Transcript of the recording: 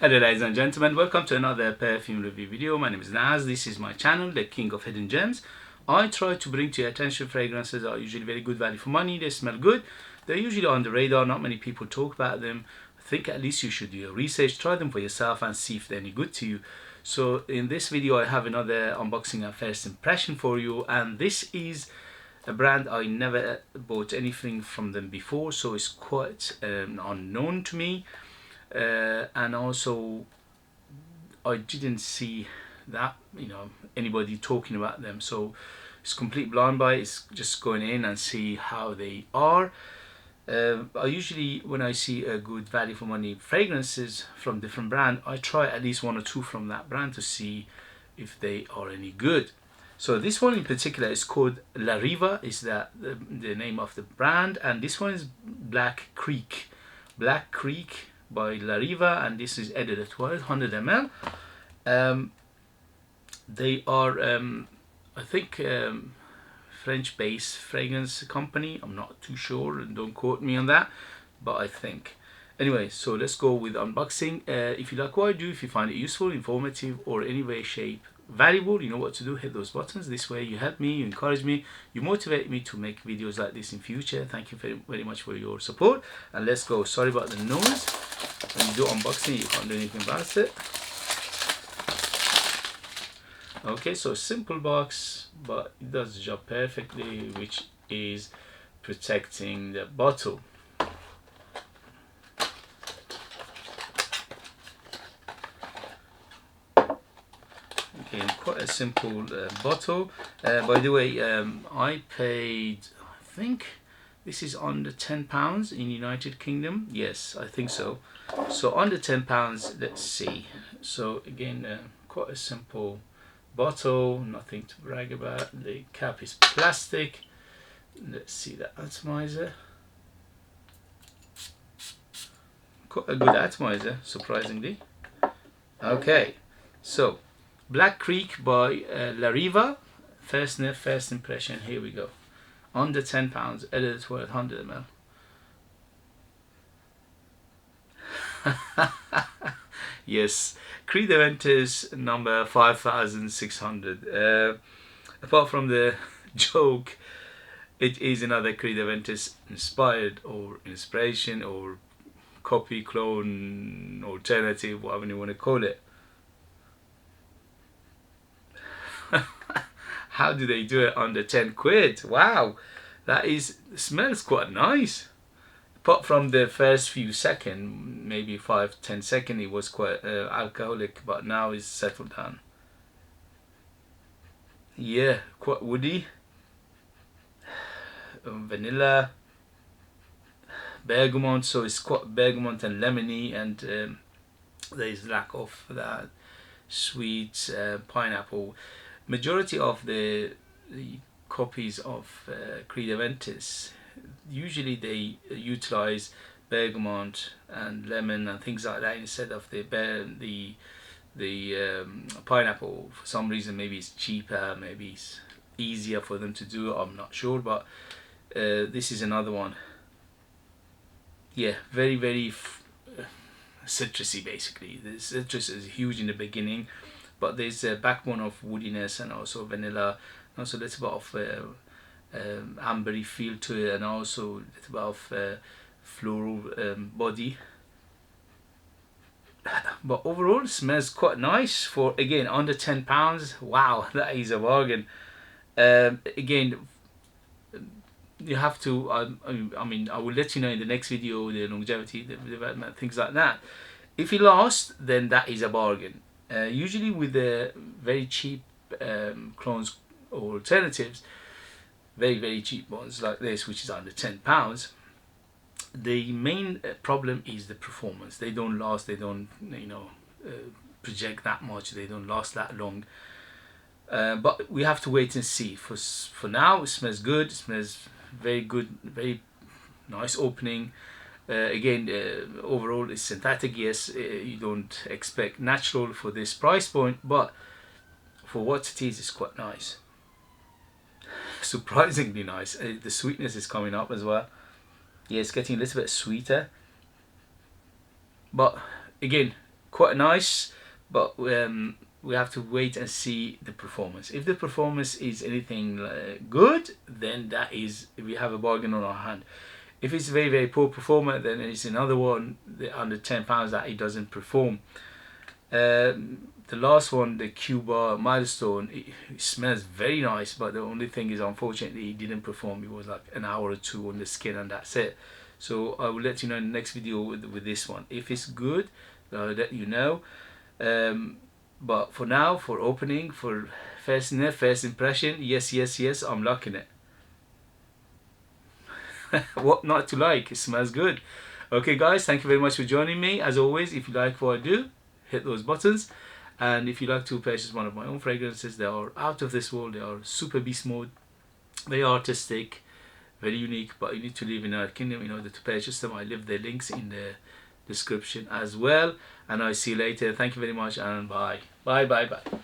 Hello ladies and gentlemen, welcome to another perfume review video. My name is Naz. This is my channel, the King of Hidden Gems. I try to bring to your attention fragrances that are usually very good value for money. They smell good. They're usually on the radar. Not many people talk about them. I think at least you should do your research, try them for yourself and see if they're any good to you. So in this video I have another unboxing and first impression for you, and this is a brand I never bought anything from them before, so it's quite unknown to me. And also I didn't see that anybody talking about them, so it's complete blind buy. It's just going in and see how they are. I usually, when I see a good value for money fragrances from different brand, I try at least one or two from that brand to see if they are any good. So this one in particular is called Rive, is that the name of the brand, and this one is Black Creek by Rive, and this is added at 1200 ml. They are I think French-based fragrance company. I'm not too sure, and don't quote me on that, but I think. Anyway, so let's go with unboxing. If you like what I do, if you find it useful, informative, or any way, shape, valuable, you know what to do. Hit those buttons. This way you help me, you encourage me, you motivate me to make videos like this in future. Thank you very, very much for your support, and let's go. Sorry about the noise. When you do unboxing, you can't do anything about it. Okay, so simple box, but it does the job perfectly, which is protecting the bottle. Again, quite a simple bottle. By the way, I paid, I think this is under £10 in United Kingdom. Yes, I think so. So under £10, let's see. So again, quite a simple bottle, nothing to brag about. The cap is plastic. Let's see the atomizer. Quite a good atomizer, surprisingly. Okay, so Black Creek by Rive. First sniff, first impression. Here we go. Under £10, added at 1200 ml. Yes, Creed Aventus number 5600. Apart from the joke, it is another Creed Aventus inspired, or inspiration, or copy, clone, alternative, whatever you want to call it. How do they do it under 10 quid? Wow, that smells quite nice. Apart from the first few seconds, maybe 5-10 seconds, it was quite alcoholic, but now it's settled down. Yeah, quite woody. Vanilla, bergamot, so it's quite bergamot and lemony, and there is lack of that sweet pineapple. Majority of the copies of Creed Aventus, usually they utilize bergamot and lemon and things like that instead of the pineapple. For some reason, maybe it's cheaper, maybe it's easier for them to do, I'm not sure, but this is another one. Yeah, very, very citrusy. Basically, the citrus is huge in the beginning, but there's a backbone of woodiness and also vanilla, and also a little bit of ambery feel to it, and also a little bit of floral body. But overall, it smells quite nice for, again, under £10. Wow, that is a bargain. Again, you have to, I mean, I will let you know in the next video the longevity, the development, things like that. If it lasts, then that is a bargain. Usually with the very cheap clones or alternatives, very, very cheap ones like this, which is under £10, the main problem is the performance. They don't last, they don't project that much, they don't last that long. But we have to wait and see. For now, it smells good. It smells very good, very nice opening. Again, overall it's synthetic. Yes, you don't expect natural for this price point, but for what it is, it's quite nice. Surprisingly nice. The sweetness is coming up as well. Yeah, it's getting a little bit sweeter, but again, quite nice, but we have to wait and see the performance. If the performance is anything good, then that is, we have a bargain on our hand. If it's very, very poor performer, then it's another one under £10 that it doesn't perform. The last one, the Cuba Milestone, it smells very nice, but the only thing is, unfortunately, it didn't perform. It was like an hour or two on the skin and that's it. So I will let you know in the next video with this one. If it's good, I'll let you know. But for now, for opening, for first sniff, first impression, yes, yes, yes, I'm liking it. What not to like? It smells good. Okay guys, thank you very much for joining me. As always, if you like what I do, hit those buttons. And if you like to purchase one of my own fragrances, they are out of this world. They are super beast mode, very artistic, very unique, but you need to live in our kingdom in order to purchase them. I leave the links in the description as well, and I'll see you later. Thank you very much, and bye bye bye bye.